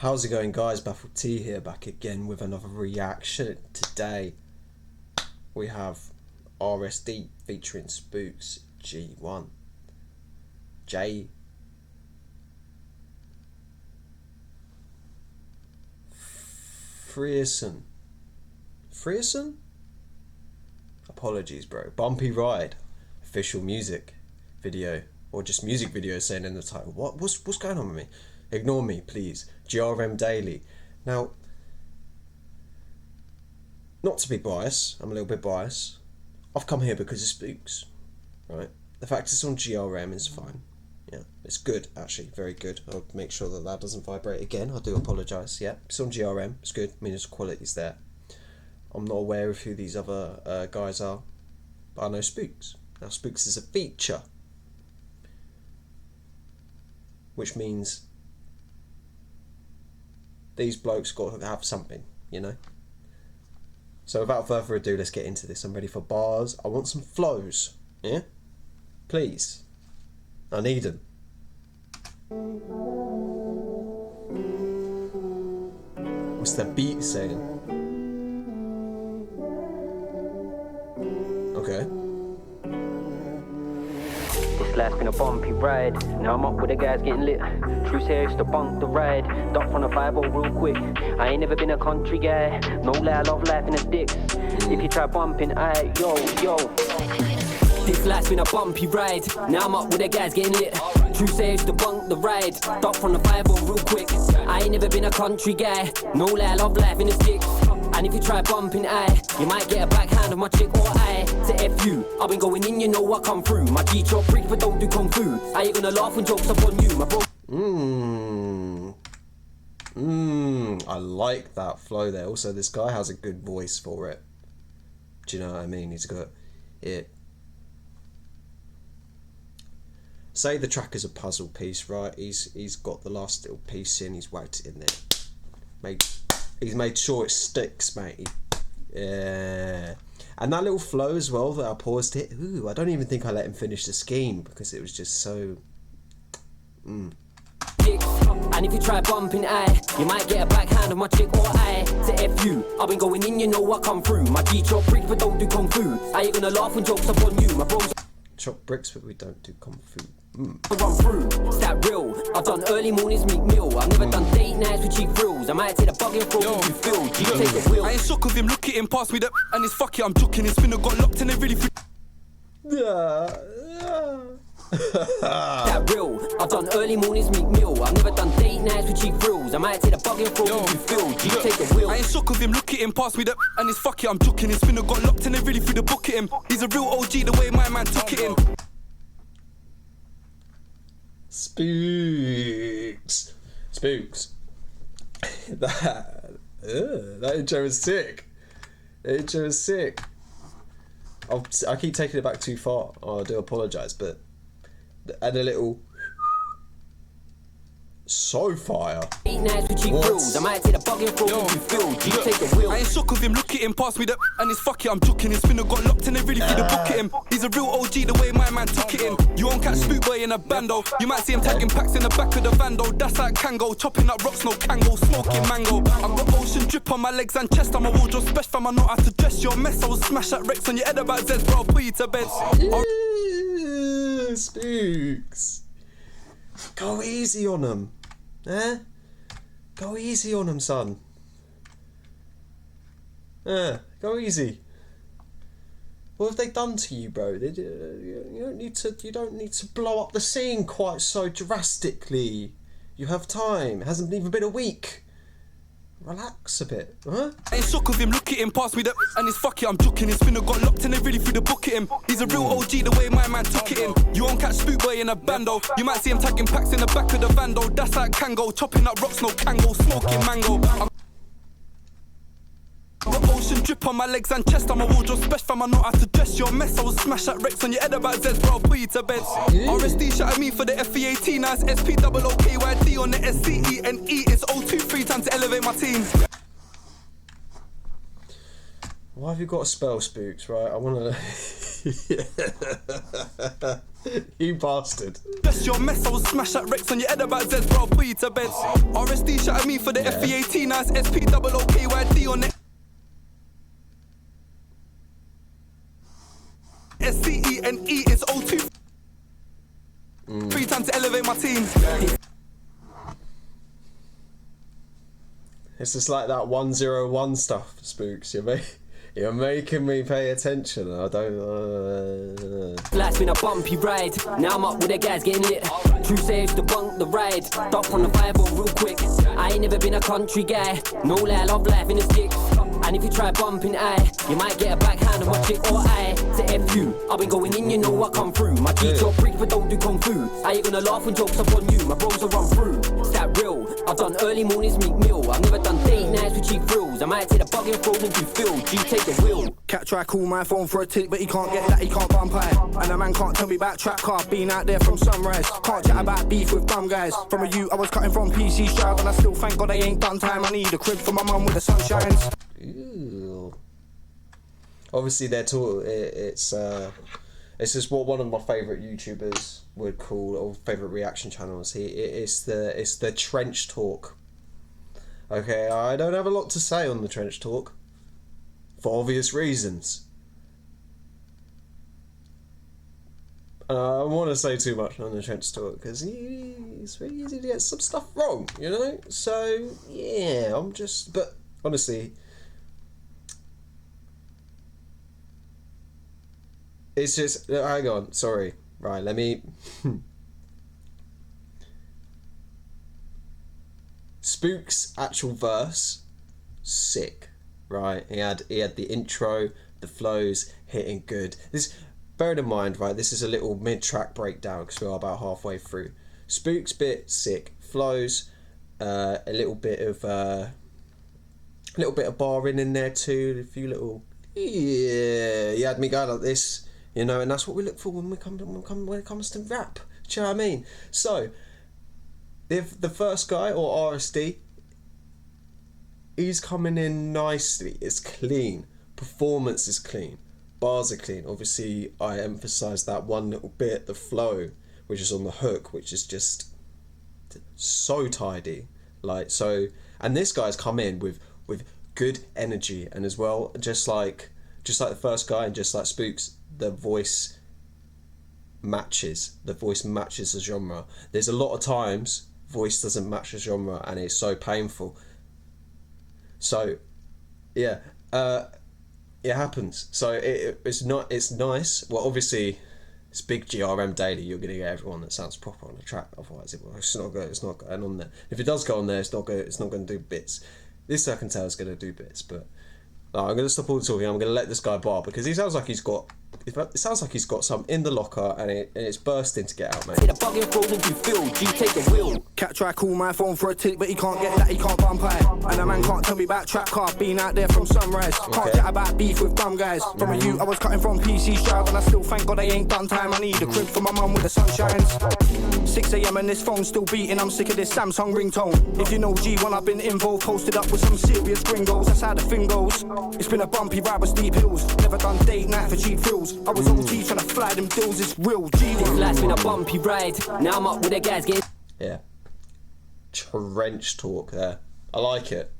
How's it going, guys? Baffled T here, back again with another reaction. Today we have RSD featuring Spooks G1. Frearson. Apologies, bro. Bumpy Ride. Official music video. Or just music video saying in the title. What's going on with me? Ignore me, please. GRM Daily. Now, not to be biased, I'm a little bit biased. I've come here because of Spooks, right? The fact it's on GRM is fine. Yeah, it's good, actually, very good. I'll make sure that that doesn't vibrate again. I do apologise. Yeah, it's on GRM. It's good. I mean, the quality's there. I'm not aware of who these other guys are, but I know Spooks. Now, Spooks is a feature, which means these blokes got to have something, you know? So without further ado, let's get into this. I'm ready for bars. I want some flows, yeah? Please. I need them. What's the beat saying? Okay. Life's been a bumpy ride. Now I'm up with the guys getting lit. True serious to bunk the ride. Duck from the 5-0 real quick. I ain't never been a country guy. No lie, I love life in the sticks. If you try bumping, yo. This life's been a bumpy ride. Now I'm up with the guys getting lit. True serious to bunk the ride. Duck from the 5-0 real quick. I ain't never been a country guy. No lie, I love life in the sticks. And if you try bumping, you might get a backhand of my chick or to F you. I've been going in, you know I come through. My G-chop freak, but don't do kung fu. I ain't gonna laugh when jokes upon you, my bro. I like that flow there. Also, this guy has a good voice for it. Do you know what I mean? He's got it. Say the track is a puzzle piece, right? He's got the last little piece in. He's whacked it in there. He's made sure it sticks, mate. Yeah. And that little flow as well that I paused it. Ooh, I don't even think I let him finish the scheme because it was just so... And if you try bumping, you might get a backhand of my chick or to F you. I've been going in, you know I come through. My G-chop freak, but don't do kung fu. I ain't gonna laugh when jokes upon you, my bros. Chop bricks, but we don't do kung fu. Run through, it's that real. I've done early mornings, meat meal. I've never done date nights with cheap thrills. I might take a bug and throw you feel. You take the wheel. I ain't shook with him, look at him, pass me that and it's fuck it, I'm joking. His spinner got locked and it really that real. I've done early mornings, meat meal. I've never done date nights with cheap thrills. I might take a bug and throw you feel. You take the wheel. I ain't shook with him, look at him, pass me that and it's fuck it, I'm joking. His spinner got locked and it really threw the book at him. He's a real OG the way my man took it in. Spooks. That intro is sick. The intro is sick. I keep taking it back too far. I do apologise, but and a little so fire. I might take a bug and throw you feel. You take the wheel. I ain't shook with him, look at him, pass me that and it's fuck it, I'm joking. His spinner got locked and it really threw the book at him. He's a real OG the way my man took it in. You won't catch Spook Boy in a bando. You might see him tagging packs in the back of the Vando. That's like Kango, chopping up rocks, no Kango, smoking mango. I've got ocean drip on my legs and chest. I'm a wardrobe special fam, I know how to dress your mess. I will smash that Rex on your head about Zeds, bro, I'll put you to bed. Spooks. Go easy on him. Eh? Go easy on him, son. Go easy. What have they done to you, bro? You don't need to blow up the scene quite so drastically. You have time. It hasn't even been a week. Relax a bit, huh? I ain't shook with him, look at him, pass me that and it's fuck it, I'm joking. His spinner got locked and it really threw the book at him. He's a real OG the way my man took it in. You won't catch Spook Boy in a bando. You might see him tagging packs in the back of the Vando. That's like Kango, chopping up rocks, no Kango, smoking mango. I've got ocean drip on my legs and chest. I'm a wardrobe special fam, I know how to dress your mess. I will smash that Rex on your head about Zeds, bro, I'll put you to bed. RSD shout at me for the FEAT. Now it's SPOOKYD on the SCENE. It's 023 time to elevate my team. Why have you got to spell Spooks, right? I want to... You bastard. That's your mess, I will smash that Rex on your head about Zeds, bro, I'll put you to bed. RSD shout at me for the FEAT, nice SP-OOKYD on it. SCENE, it's O2. 3 times to elevate my team. It's just like that 101 stuff, Spooks. You're making me pay attention. I don't. Life's been a bumpy ride. Now I'm up with the guys getting lit. True saves to bunk the ride. Stop on the Bible real quick. I ain't never been a country guy. No lie, love life in the sticks. And if you try bumping I, you might get a backhand and watch it or I. To F you, I've been going in, you know I come through. My G drop bricks but don't do kung fu. Are you gonna laugh when jokes upon you? My bros will run through. It's that real. I've done early mornings, meat meal. I've never done date nights with cheap thrills. I might take the bug and throw them to Phil. G take the wheel. Cat try call my phone for a tick, but he can't get that, he can't bump I. And a man can't tell me about trap car, been out there from sunrise. Can't chat about beef with dumb guys. From a youth I was cutting from PC Strive, and I still thank God I ain't done time. I need a crib for my mum with the sunshines. Ooh. Obviously they're it's just what one of my favourite YouTubers would call, or favourite reaction channels. It's the trench talk. Okay, I don't have a lot to say on the trench talk, for obvious reasons. I don't want to say too much on the trench talk because it's very easy to get some stuff wrong, you know. So yeah, but honestly, it's just, hang on, sorry, right, let me. Spooks' actual verse, sick, right? He had the intro, the flows hitting good. Bearing in mind, right, this is a little mid-track breakdown because we are about halfway through. Spooks' bit sick, flows, a little bit of barring in there too, a few little, yeah, you had me going like this, you know, and that's what we look for when it comes to rap. Do you know what I mean? So, if the first guy, or RSD, he's coming in nicely. It's clean. Performance is clean. Bars are clean. Obviously, I emphasise that one little bit, the flow, which is on the hook, which is just so tidy. Like, so, and this guy's come in with good energy, and as well, just like the first guy, and just like Spooks, the voice matches the genre. There's a lot of times voice doesn't match the genre and it's so painful. So yeah, it happens. So it's nice. Well, obviously it's big GRM daily, you're gonna get everyone that sounds proper on the track, otherwise it's not going on there. If it does go on there, it's not going to do bits. This I can tell is going to do bits, but I'm going to stop all the talking. I'm going to let this guy bar because he sounds like he's got some in the locker and it's bursting to get out, mate. Cat try call my phone for a tick, but he can't get that, he can't bump I. And a man can't tell me about trap car, been out there from sunrise. Can't chat about beef with dumb guys. From a youth I was cutting from PC Strive, and I still thank God I ain't done time. I need a crib for my mum with the sunshines. 6 a.m. and this phone's still beating, I'm sick of this Samsung ringtone. If you know G1, I've been involved, posted up with some serious gringos, that's how the thing goes. It's been a bumpy ride with steep hills, never done date night for cheap thrills. I was OT trying to fly them deals, it's real G. This life's been a bumpy ride, now I'm up with the guys getting... Yeah. Trench talk there. I like it.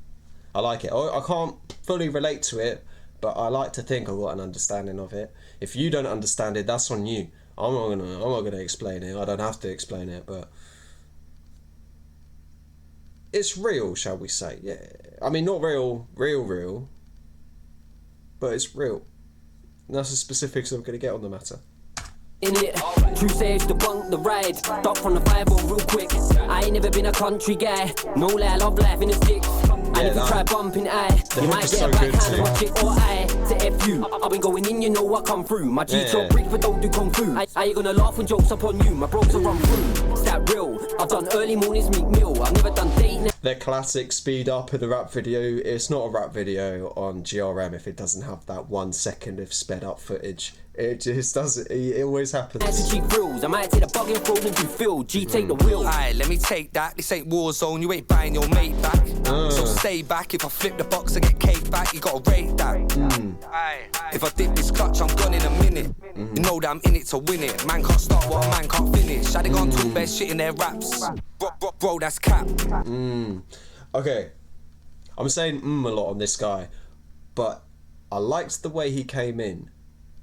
I can't fully relate to it, but I like to think I've got an understanding of it. If you don't understand it, that's on you. I'm not gonna explain it. I don't have to explain it, but it's real, shall we say? Yeah. I mean, not real, but it's real. And that's the specifics I'm gonna get on the matter. In it, true saves to bunk the ride. Stop from the Bible real quick. I ain't never been a country guy. No lie, love life in the sticks. And if you try bumping I, you might get a backhand and watch it or I. To F you, I've been going in, you know I come through. My G drop bricks but don't do kung fu. Are you gonna laugh when jokes upon you? My bros will run through. It's that real. I've done early mornings, meat meal. I've never done date night. their classic speed up in the rap video. It's not a rap video on GRM if it doesn't have that 1 second of sped up footage. It just doesn't. It always happens. That's cheap rules. I might take the bug and throw them through field. G take the wheel. Aye, let me take that. This ain't war zone. You ain't buying your mate back. So stay back. If I flip the box, I get cake back. You gotta rate that. Aye. If I dip this clutch, I'm gone in a minute. You know that I'm in it to win it. Man can't start what a man can't finish. I they gone talk best shit in their raps. Bro, that's cap. Okay, I'm saying a lot on this guy, but I liked the way he came in.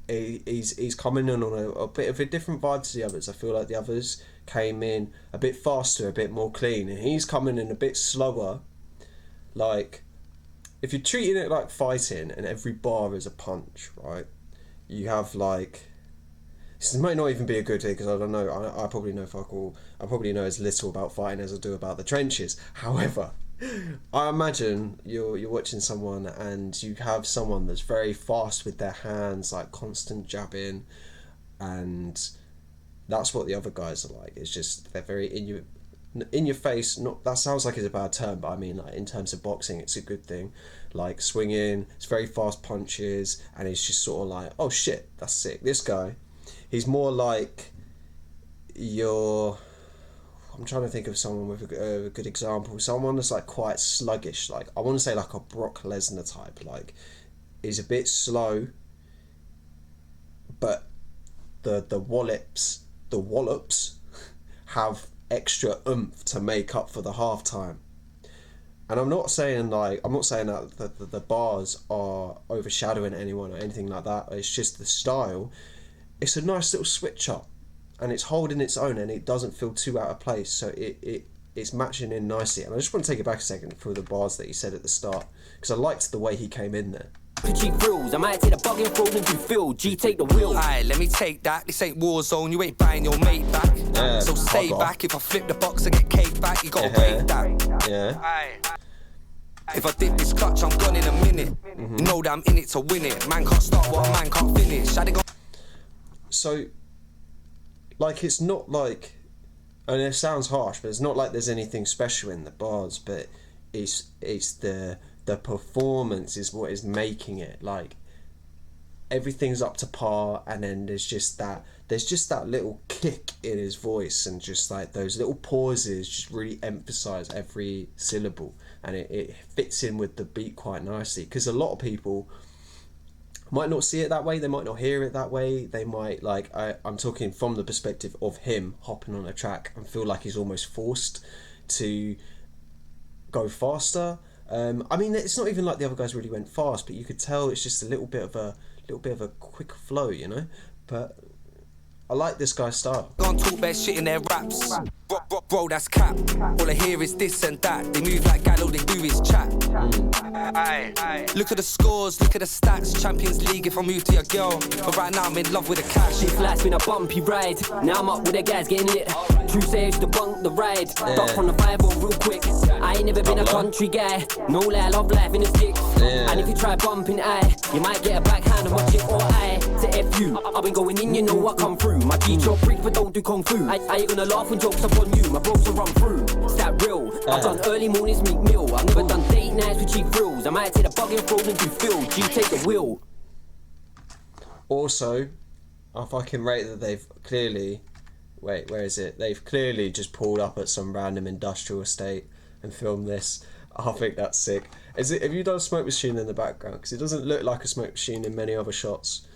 He's coming in on a bit of a different vibe to the others. I feel like the others came in a bit faster, a bit more clean, and he's coming in a bit slower. Like, if you're treating it like fighting and every bar is a punch, right? You have like, this might not even be a good thing because I don't know. I probably know fuck all. I probably know as little about fighting as I do about the trenches. However, I imagine you're watching someone and you have someone that's very fast with their hands, like constant jabbing, and that's what the other guys are like. It's just they're very in your face. Not that sounds like it's a bad term, but I mean like in terms of boxing, it's a good thing. Like swinging, it's very fast punches, and it's just sort of like, oh shit, that's sick. This guy, he's more like I'm trying to think of someone with a good example. Someone that's like quite sluggish. Like I want to say like a Brock Lesnar type. Like he's a bit slow, but the wallops have extra oomph to make up for the halftime. And I'm not saying that the bars are overshadowing anyone or anything like that. It's just the style. It's a nice little switch up. And it's holding its own, and it doesn't feel too out of place, so it's matching in nicely. And I just want to take it back a second for the bars that he said at the start, because I liked the way he came in there. Cheap rules. I might take the bug and throw them through field. G take the wheel. Aye, let me take that. This ain't war zone. You ain't buying your mate back. Yeah, so stay back. If I flip the box, I get cake back. You gotta rate that. Yeah. Aye. If I dip this clutch, I'm gone in a minute. You know that I'm in it to win it. Man can't start what a man can't finish. So, like, it's not like, and it sounds harsh, but it's not like there's anything special in the bars, but it's the performance is what is making it. Like, everything's up to par, and then there's just that little kick in his voice, and just like those little pauses just really emphasize every syllable, and it fits in with the beat quite nicely, because a lot of people might not see it that way, they might not hear it that way, they might, like, I'm talking from the perspective of him hopping on a track and feel like he's almost forced to go faster. I mean, it's not even like the other guys really went fast, but you could tell it's just a little bit of a quick flow, you know. But I like this guy's style. Gone talk best shit in their raps. Bro, that's cap. All I hear is this and that. They move like Gallo, they do is chat. Aye. Look at the scores, look at the stats. Champions League if I move to your girl. But right now I'm in love with the cash. This life's been a bumpy ride. Now I'm up with the guys getting lit. True say it's to bunk the ride. Duck from the 5-0 real quick. I ain't never been a country guy. No lie, I love life in the sticks. And if you try bumping you might get a backhand and watch it or to F you. I've been going in, you know I come through. My teach your freak but don't do kung fu. I ain't gonna laugh when jokes upon you. My bros will run through. It's that real. I've done early mornings, meat meal. I've never done date nights with cheap thrills. I might take the bug and throw them through field. G take the wheel. Also, I fucking rate that they've clearly, where is it? They've clearly just pulled up at some random industrial estate and filmed this. I think that's sick. Have you done a smoke machine in the background? Because it doesn't look like a smoke machine in many other shots.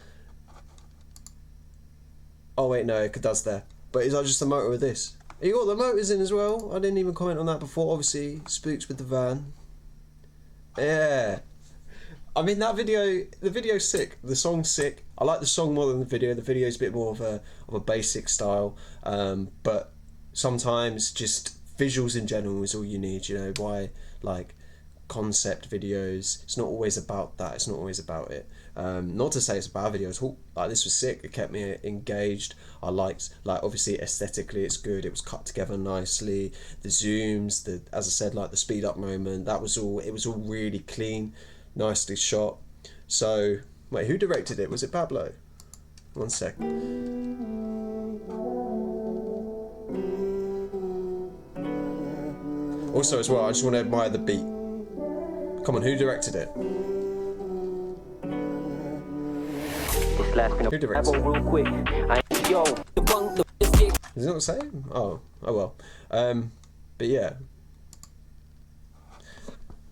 Oh wait, no, it does there. But is that just the motor with this? You got the motors in as well. I didn't even comment on that before. Obviously, Spooks with the van. Yeah. I mean, the video's sick. The song's sick. I like the song more than the video. The video's a bit more of a basic style. But sometimes just visuals in general is all you need, you know, why, like, concept videos, it's not always about that, it's not always about it. Not to say it's a bad video at all. Like, this was sick, it kept me engaged. I liked, like, obviously aesthetically it's good, it was cut together nicely, the zooms, as I said, like the speed up moment, it was all really clean, nicely shot. So wait, who directed it? Was it Pablo? One sec. Also, as well, I just want to admire the beat. Come on, who directed it? Who directed it? Real quick. Is it not saying? Oh well. But yeah.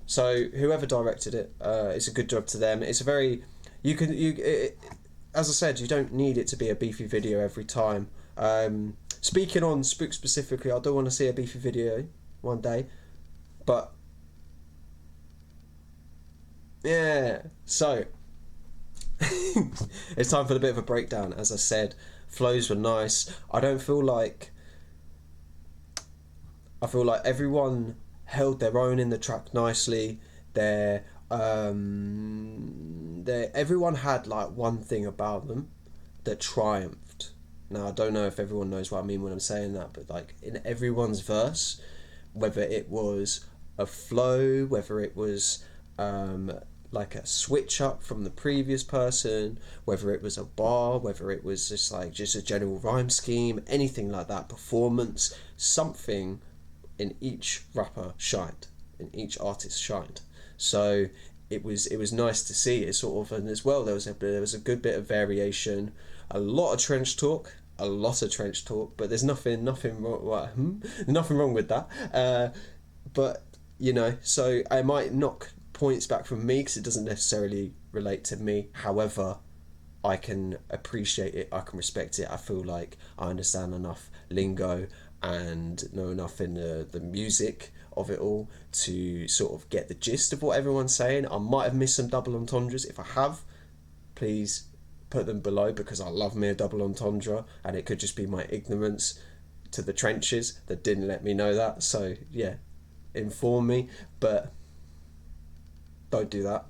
So whoever directed it, it's a good job to them. It's a very, as I said, you don't need it to be a beefy video every time. Speaking on Spooks specifically, I do want to see a beefy video one day, but yeah. So it's time for a bit of a breakdown. As I said, flows were nice. I feel like everyone held their own in the track nicely. Everyone had like one thing about them that triumphed. Now I don't know if everyone knows what I mean when I'm saying that, but like in everyone's verse, whether it was a flow, whether it was like a switch up from the previous person, whether it was a bar, whether it was just a general rhyme scheme, anything like that, performance, something in each rapper shined, in each artist shined. So it was nice to see it sort of, and as well there was a good bit of variation, a lot of trench talk, but there's nothing wrong with that. But you know, so I might knock points back from me because it doesn't necessarily relate to me. However, I can appreciate it, I can respect it. I feel like I understand enough lingo and know enough in the music of it all to sort of get the gist of what everyone's saying. I might have missed some double entendres. If I have, please put them below, because I love me a double entendre, and it could just be my ignorance to the trenches that didn't let me know that. So yeah, inform me, but don't do that.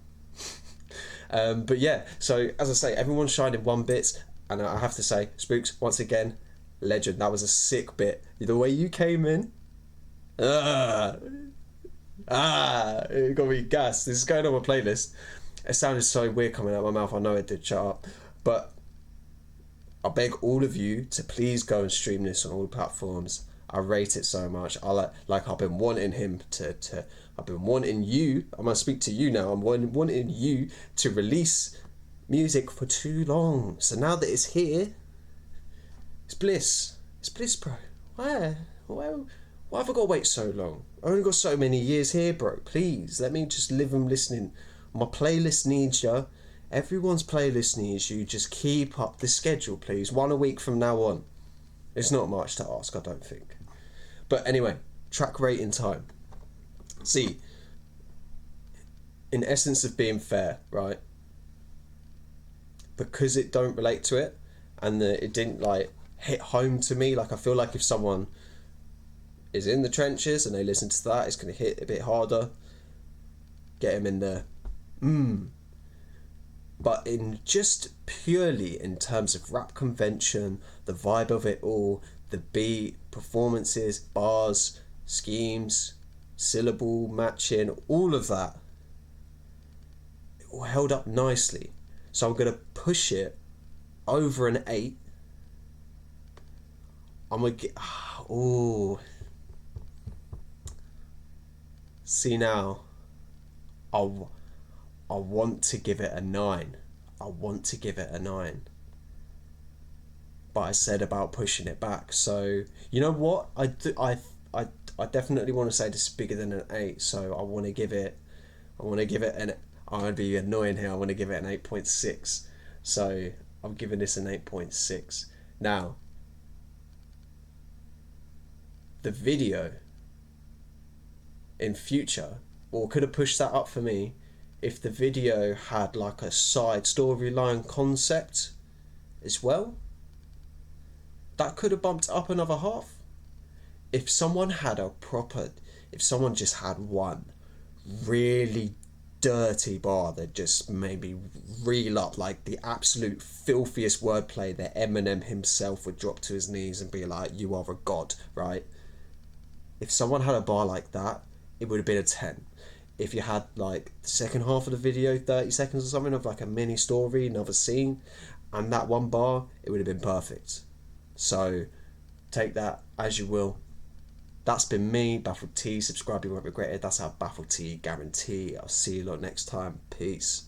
But yeah, so as I say, everyone shined in one bit, and I have to say, Spooks, once again, legend. That was a sick bit. The way you came in, it got me gassed. This is going on my playlist. It sounded so weird coming out of my mouth. I know it did, shut up. But I beg all of you to please go and stream this on all platforms. I rate it so much. I like I've been wanting him to I've been wanting you, I'm gonna speak to you now, I'm wanting you to release music for too long. So now that it's here, it's bliss. It's bliss, bro. Why have I got to wait so long? I only got so many years here, bro. Please, let me just live and listening. My playlist needs you. Everyone's playlist needs you. Just keep up the schedule, please. 1 a week from now on. It's not much to ask, I don't think. But anyway, track rating time. See, in essence of being fair, right? Because it don't relate to it, and it didn't like hit home to me. Like I feel like if someone is in the trenches and they listen to that, it's going to hit a bit harder. Get him in there. But in just purely in terms of rap convention, the vibe of it all, the beat, performances, bars, schemes, syllable matching, all of that, it all held up nicely. So I'm going to push it over an 8. I'm going to get... See now, I want to give it a 9. But I said about pushing it back. So, you know what? I definitely want to say this is bigger than an 8. So I want to give it I'm going to be annoying here. I want to give it an 8.6. So I'm giving this an 8.6. Now, the video in future, or could have pushed that up for me if the video had like a side storyline concept as well. That could have bumped up another half. If someone just had one really dirty bar that just made me reel up, like the absolute filthiest wordplay that Eminem himself would drop to his knees and be like, "You are a god," right? If someone had a bar like that, it would have been a 10. If you had like the second half of the video, 30 seconds or something of like a mini story, another scene, and that one bar, it would have been perfect. So take that as you will. That's been me, Baffled T. Subscribe, you won't regret it. That's our Baffled T guarantee. I'll see you lot next time. Peace.